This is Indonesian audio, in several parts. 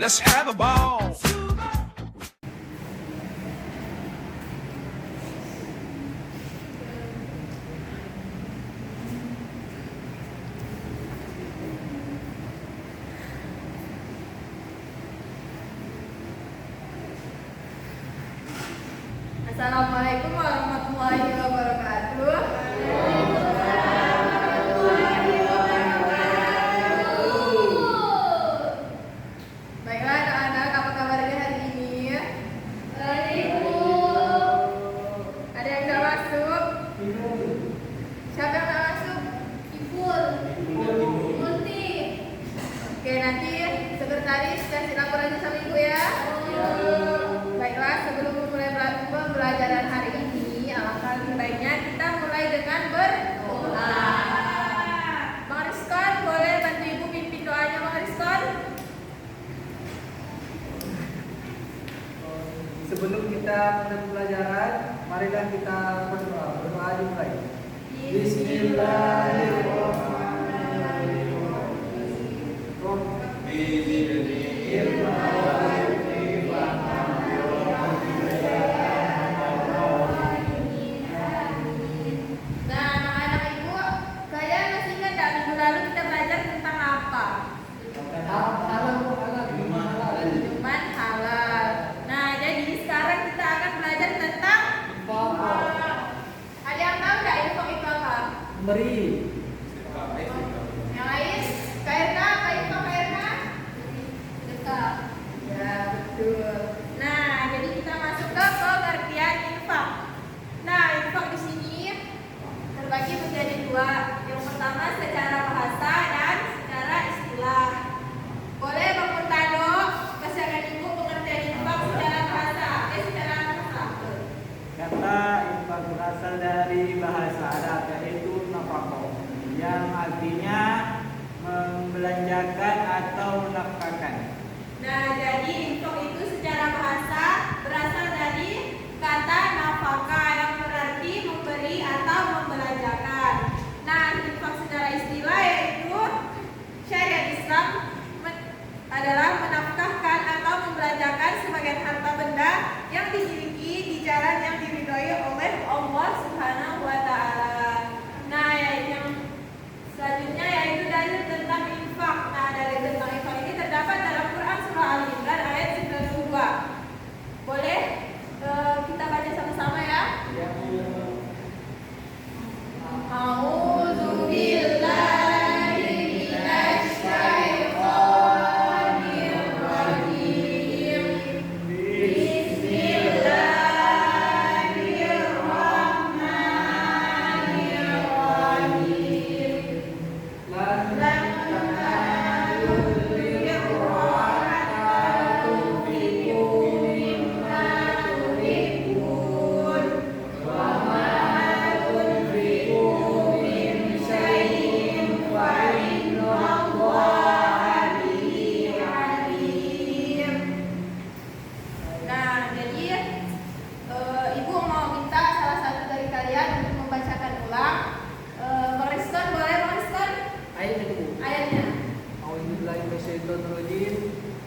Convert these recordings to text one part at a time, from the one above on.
Let's have a ball. Assalamualaikum warahmatullahi wabarakatuh. Baiklah anak-anak, apa kabarnya hari ini? Baik, Bu. Ada yang tidak masuk? Siapa yang tidak masuk? Ibu. Multi. Oke, nanti sekretaris kasih laporan sama Ibu ya. Baiklah, sebelum memulai pembelajaran hari ini, alangkah lebih baiknya kita mulai dengan berdoa. Bang Rizkon, boleh bantu Ibu pimpin doanya, Bang Rizkon? Sebelum kita mulai pembelajaran, marilah kita berdoa. Berdoa dimulai. Nah, anak-anak Ibu, kalian masih ingat nggak minggu lalu kita belajar tentang apa? Minuman halal. Nah, jadi sekarang kita akan belajar tentang ada yang tahu nggak info itu apa? Beri. Yang lain? KRK, apa info KRK? Dekat. Ya, betul. Nah, jadi kita masuk ke pengertian infak. Nah, infak di sini terbagi menjadi dua. Yang pertama secara bahasa dan secara istilah. Boleh Bang Murtado pasangan Ibu pengertian infak secara bahasa? Secara bahasa. Kata infak berasal dari bahasa Arab, yaitu nafkah, yang artinya membelanjakan atau menafkahkan. Nah, jadi infak itu secara bahasa berasal dari kata nafkah yang berarti memberi atau membelanjakan. Nah, infak secara istilah yaitu syariat Islam adalah menafkahkan atau membelanjakan sebagian harta benda yang dimiliki di jalan yang diridhoi oleh Allah Subhanahu wa taala. Nah, yang selanjutnya yaitu dalil tentang infak. Nah, dalil tentang infak ini terdapat dalam Quran surah Al-Imran ayat 92. Boleh kita baca sama-sama ya? A'udzu billahi minasy syaithanir rajim. Bismillahirrahmanirrahim. Nah, jadi Ibu mau minta salah satu dari kalian untuk membacakan ulang. Bang Rizkon, boleh Bang Rizkon? Ayat itu. Ayatnya. A'udzubillahiminasyaitonirrajim.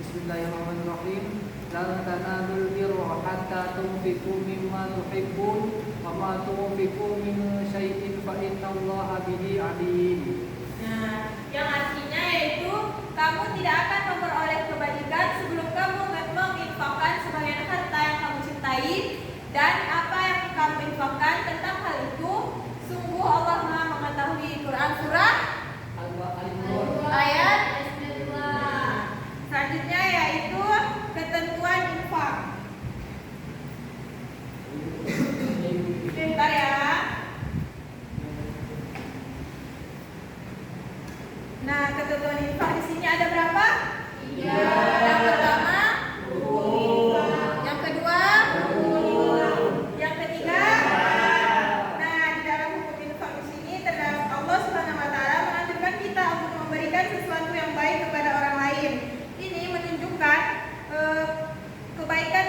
Bismillahirrahmanirrahim. Lan tanalul birra hatta tunfiqu mimma tuhibbun wa ma tunfiqu min syai'in fa innallaha bihi alim. Nah, yang artinya yaitu kamu tidak akan memperoleh kebajikan sebelum kamu menginfakkan sebagian harta yang kamu cintai, dan apa yang kamu infakkan tentang hal itu sungguh Allah Maha mengetahui. Quran surah ayat 2. Selanjutnya yaitu ketentuan infak. Bentar ya. Nah, ketentuan infak di sini ada berapa? 3. Yang pertama, yang kedua, yang ketiga. Nah, di dalam hukum infak di sini terdapat Allah Subhanahu wa taala menganjurkan kita untuk memberikan sesuatu yang baik kepada orang lain. Ini menunjukkan kebaikan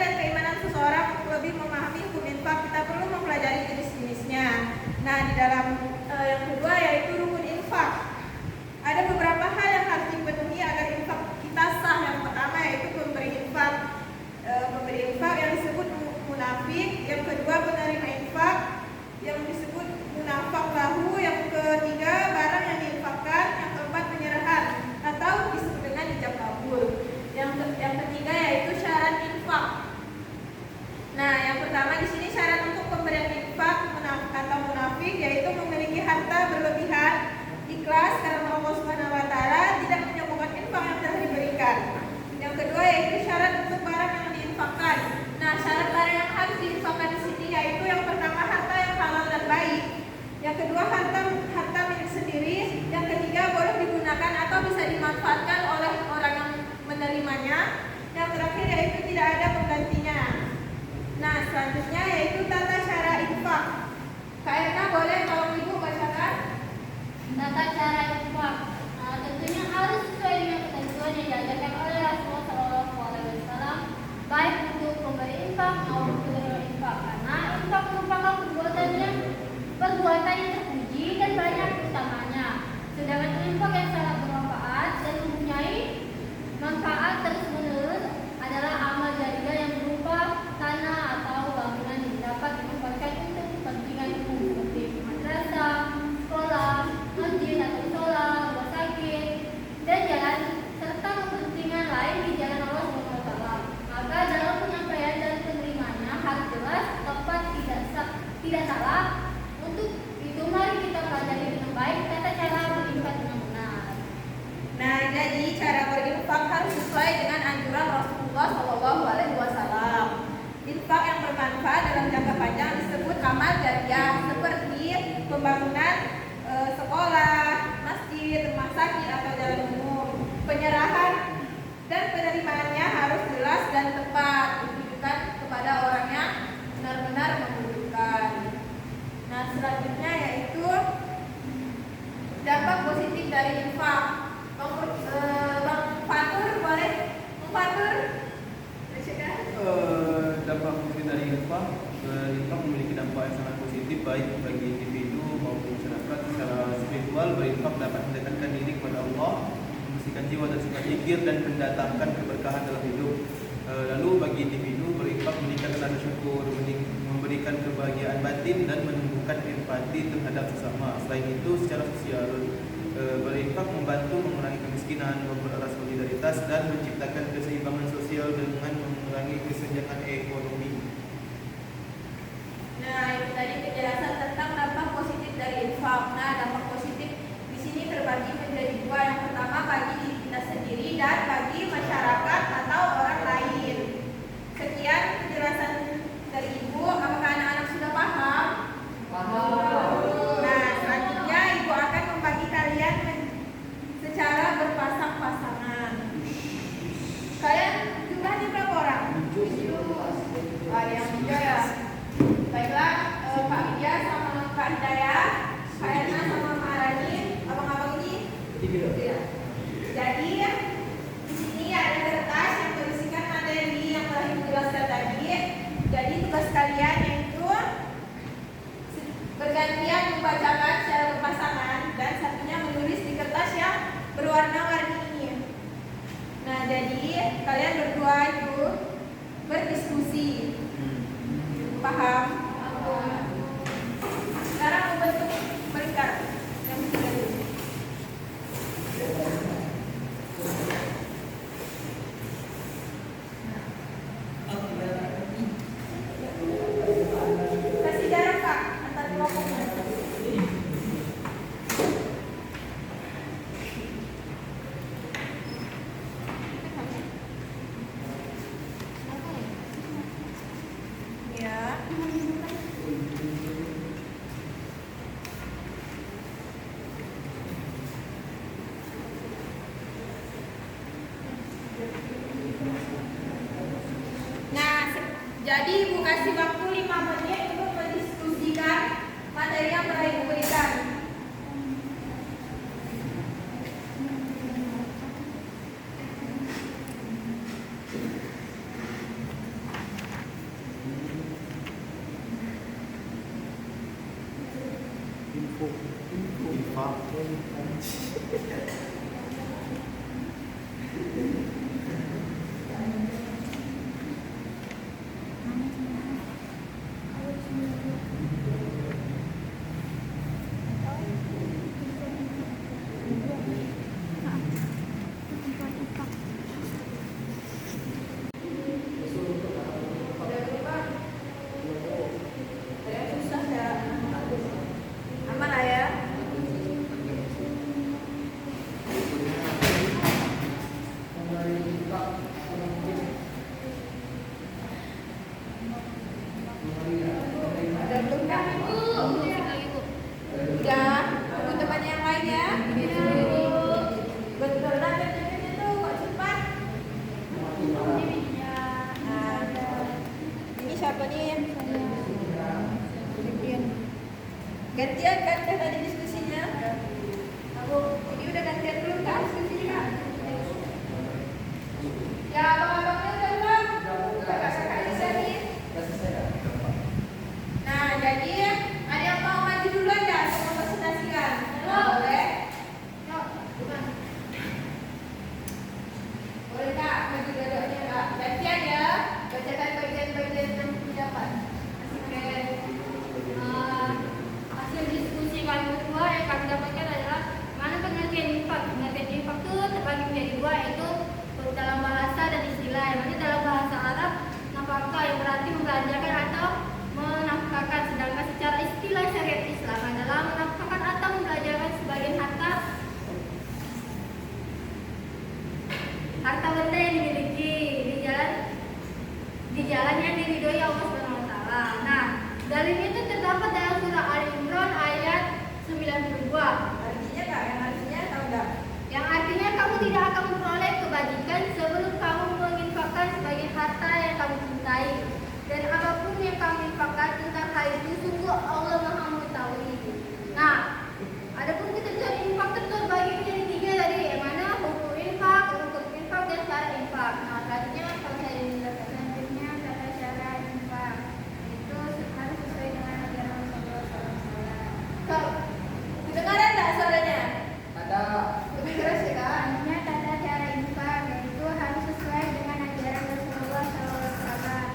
tata cara infak. Tentunya harus sesuai dengan ketentuan yang diajarkan oleh Rasulullah SAW, baik untuk pemberi infak maupun penerima infak. Karena infak merupakan perbuatan yang terpuji dan banyak utamanya. Sedangkan infak yang sangat bermanfaat dan mempunyai manfaat terus-menerus adalah amal jariah yang berupa tanah atau bangunan yang dapat dimanfaatkan untuk kepentingan umum seperti madrasah, sekolah, masjid atau musola, rumah sakit, dan jalan serta kepentingan lain di jalan Allah SWT. Maka dalam penyampaian dan penerimanya harus jelas, tepat, tidak salah. Untuk itu mari kita pelajari dengan baik tata cara berinfak dengan benar. Nah, jadi cara berinfak harus sesuai dengan anjuran Rasulullah SAW. Infak yang bermanfaat dalam jangka panjang disebut amal jariah, seperti pembangunan sekolah, masjid, rumah sakit atau jalan umum. Penyerahan dan penerimaannya harus jelas dan tepat, ditujukan kepada orang yang benar-benar membutuhkan. Nah, selanjutnya yaitu dampak positif dari infak. Bang Fatur boleh? Bang Fatur? Dampak positif dari infak memiliki dampak yang sangat positif baik bagi individu maupun masyarakat. Secara spiritual, berinfak dapat mendekatkan diri kepada Allah, membersihkan jiwa dan sifat zikir dan mendatangkan keberkahan dalam hidup. Lalu bagi individu, berinfak meningkatkan rasa syukur, memberikan kebahagiaan batin dan menumbuhkan empati terhadap sesama. Selain itu, secara sosial, berinfak membantu mengurangi kemiskinan, mempererat solidaritas dan menciptakan keseimbangan sosial dengan mengurangi kesenjangan ekonomi. Nah, itu tadi penjelasan tentang dampak positif dari infak. Nah, dampak positif di sini terbagi menjadi dua. Yang pertama bagi diri kita sendiri dan bagi masyarakat atau orang lain. Sekian penjelasan dari Ibu. Apakah anak-anak sudah paham? Nah, selanjutnya Ibu akan membagi kalian secara berpasang-pasangan. Kalian jumlahnya berapa orang? 7. Ada yang 7 ya. Baiklah, Pak Widya sama Kak Hidayah, Kak Erna sama Kak Arani, abang-abang ini. Ya. Jadi di sini ada kertas yang berisikan materi yang telah Ibu jelaskan tadi. Jadi tugas kalian yaitu bergantian membacakan secara berpasangan dan satunya menulis di kertas yang berwarna-warni ini. Nah, jadi kalian berdua itu berdiskusi. Paham? Sekarang membentuk berikat yang ketiga dulu. Kasih jarak Kak antar kelompoknya. Ya. Nah, jadi Ibu kasih waktu 5 menit untuk mendiskusikan materi yang telah Ibu berikan. Infak. Udah berubah? Ada yang susah ya? Aman lah ya? Ada belum Kak? Udah, tunggu temannya yang lain ya. Betul lah, kerjanya tuh kok cepat. Nah, ini siapa nih? Gantian kan tadi diskusinya. Dalilnya itu terdapat dalam surah Al-Imran ayat 92. Artinya kak, yang artinya tahu nggak? Yang artinya kamu tidak akan memperoleh kebajikan sebelum kamu menginfakkan sebagian harta yang kamu cintai. Dan apapun yang kamu infakkan tentang hal itu, sungguh Allah Maha mengetahui. Nah, adapun ketentuan infak terbagi menjadi 3 tadi, yang mana hukum infak, rukun infak, dan cara infak. Nah, selanjutnya kalau saya menjelaskan selanjutnya tata cara infak itu harus sesuai dengan ajaran Rasulullah SAW. Kak, kedengaran nggak suaranya? Ada Lebih keras ya kak? Selanjutnya tata cara infak yaitu harus sesuai dengan ajaran Rasulullah SAW.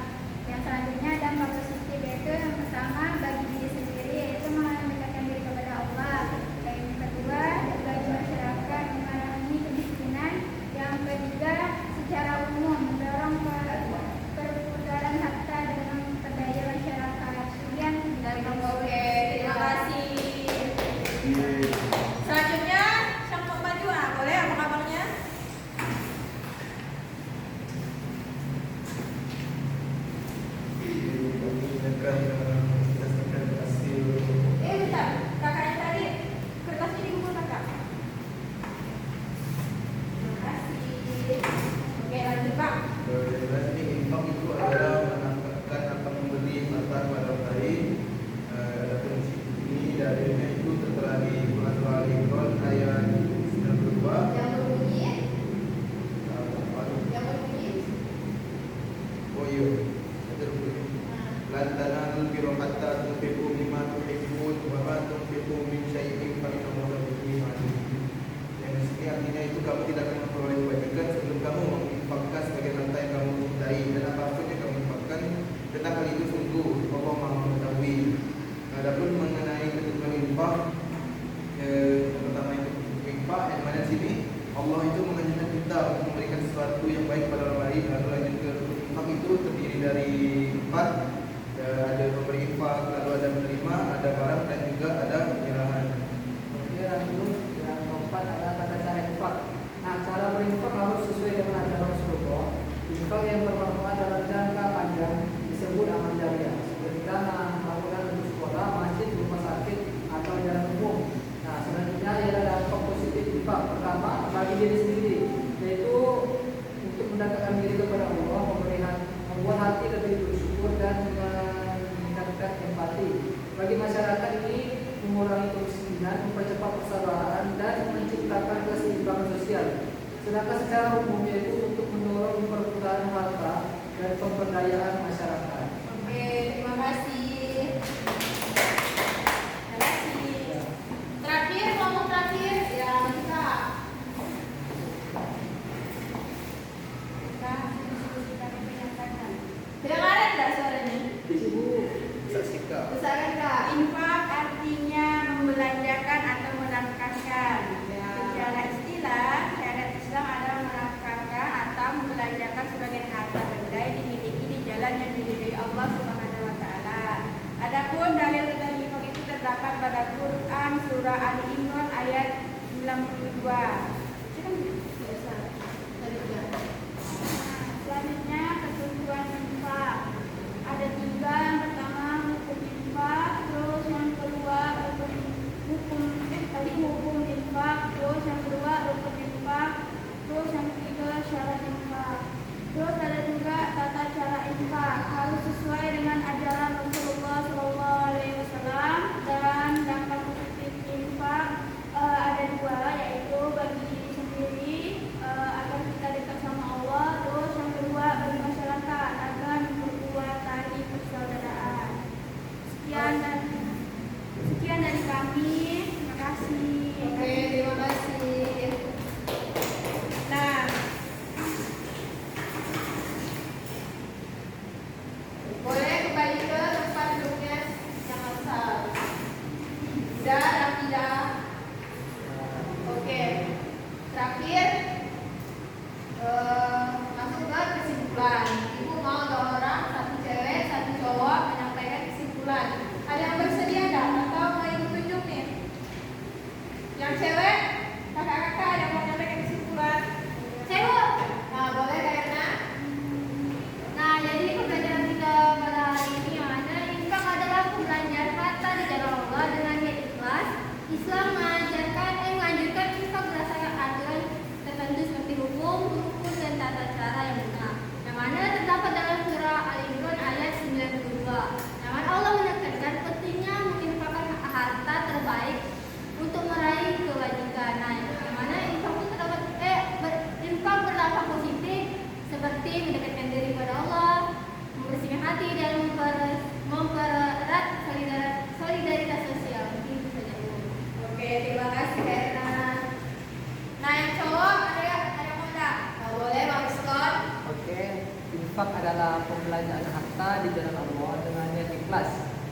Yang selanjutnya dampak positif yaitu yang pertama bagi diri sendiri yaitu mendekatkan diri kepada Allah. Dan yang kedua bagi masyarakat mengurangi kemiskinan. Yang ketiga secara umum mendorong perputaran harta dan memperdaya masyarakat. Sekian dari Oke, terima kasih. Selanjutnya, sang pemaju, boleh abang-abangnya? Bentar, kakaknya tadi kertasnya dikumpul kakak. Terima kasih. Oke, lanjut pak. Infak itu adalah menafkahkan atau memberi harta kepada orang lain. Adapun ini dalilnya itu tertera di Quran Al-Imran ayat 92. Yang berbunyi, Apa? yang berbunyi. Oh iya, betul. Lan tanalul birra hatta tunfiqu mimma tuhibbun wa ma tunfiqu min syai'in fa inna Allaha bihi alim. Yang di sini artinya itu kamu tidak akan memperoleh kebajikan sebelum kamu menginfakkan sebagian harta yang kamu cintai, dan apapun yang kamu infakkan tentang hal itu sungguh Allah Maha mengetahui. Adapun mengenai ketentuan infak, yang pertama itu infak, yang mana di sini Allah itu mengajarkan kita untuk memberikan sesuatu yang baik pada orang lain. Lalu lanjut ke infak itu terdiri dari 4. Ada memberi infak, lalu ada menerima, ada barang, dan juga ada penyerahan. kemudian lanjut yang keempat adalah tata cara infak. Nah, cara berinfak harus sesuai dengan ajaran Rasulullah. Infak yang bermanfaat dalam jangka panjang disebut amal jariah, seperti tanah, bangunan untuk sekolah, masjid, rumah sakit, atau jalan umum. Nah, selanjutnya ialah dampak positif infak. Pertama, bagi diri sendiri, yaitu untuk mendekatkan diri kepada Allah, membuat hati lebih bersyukur dan meningkatkan empati. Bagi masyarakat ini mengurangi kemiskinan, mempercepat persabaran, dan menciptakan keseimbangan sosial. Sedangkan secara umum yaitu untuk mendorong perputaran harta dan pemberdayaan masyarakat. Oke, terima kasih. Terima kasih. Terakhir, ngomong terakhir ya kita. Kedengaran nggak suaranya? Saksikan. Besaran kak. Infak artinya membelanjakan atau menafkahkan. Secara istilah, syariat Islam adalah menafkahkan atau membelanjakan sebagian harta benda yang dimiliki di jalan yang Infak adalah pembelanjaan harta di jalan Allah dengan niat ikhlas.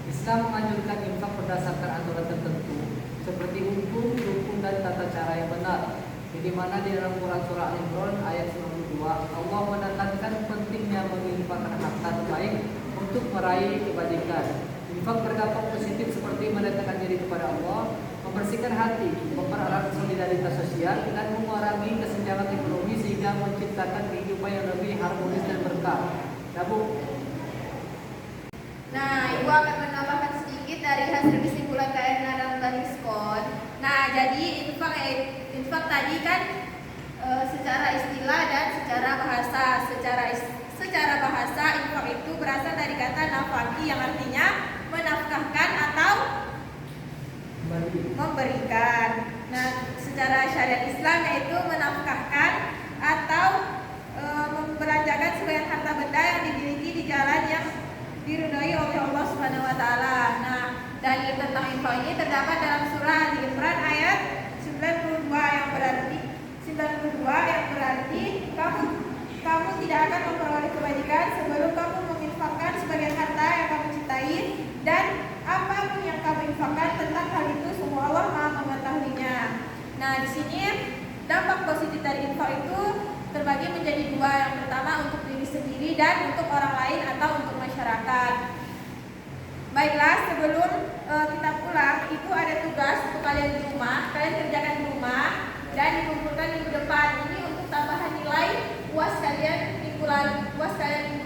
Islam menganjurkan infak berdasarkan aturan tertentu seperti hukum, rukun dan tata cara yang benar. Di mana di dalam Quran surah Al-Imran ayat 92 Allah menekankan pentingnya menginfakkan harta terbaik untuk meraih kebajikan. Infak berdampak positif seperti mendekatkan diri kepada Allah, membersihkan hati, mempererat solidaritas sosial, dan mengurangi kesenjangan ekonomi sehingga menciptakan kehidupan yang lebih harmonis dan berkah. Ya Bu? Nah, Ibu akan menambahkan sedikit dari hasil kesimpulan KN dan Bariskon. Nah, jadi infak tadi kan secara istilah dan secara bahasa. Secara bahasa infak itu berasal dari kata nafaki yang artinya menafkahkan atau memberikan. Nah, secara syariat Islam yaitu menafkahkan atau membelanjakan sebagian harta benda yang dimiliki di jalan yang diridhoi oleh Allah Subhanahu wa taala. Nah, dalil tentang infak ini terdapat dalam surah Al-Imran ayat 92 yang berarti kamu tidak akan memperoleh kebajikan sebelum kamu menginfakkan sebagian harta yang kamu cintai, dan apapun yang kamu infakkan tentang hal itu semua Allah Maha mengetahuinya. Nah, di sini dampak positif dari infak itu terbagi menjadi dua. Yang pertama untuk diri sendiri dan untuk orang lain atau untuk masyarakat. Baiklah, sebelum kita pulang, itu ada tugas untuk kalian di rumah. Kalian kerjakan di rumah dan dikumpulkan minggu depan. Ini untuk tambahan nilai UAS kalian minggu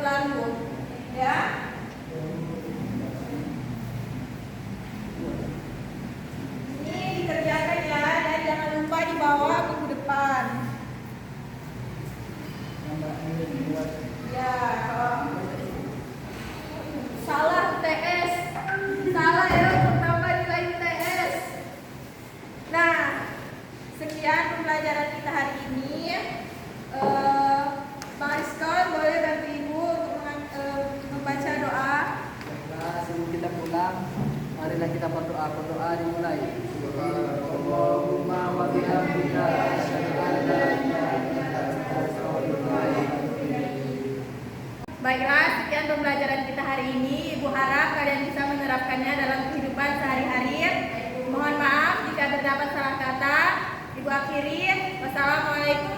lalu. Ya. Ini dikerjakan ya, dan jangan lupa dibawa minggu depan. Ya, salah UTS, salah ya untuk tambah nilai UTS. Nah, sekian pembelajaran kita hari ini. Bang Rizkon boleh bantu Ibu untuk membaca doa. Nah, sebelum kita pulang, marilah kita berdoa. Berdoa dimulai. Subhanallahumma wa bihamdika asyhadu an la ilaha illa anta astaghfiruka wa atubu ilaik. Baiklah, sekian pembelajaran kita hari ini. Ibu harap kalian bisa menerapkannya dalam kehidupan sehari-hari. Mohon maaf jika terdapat salah kata. Ibu akhiri. Wassalamualaikum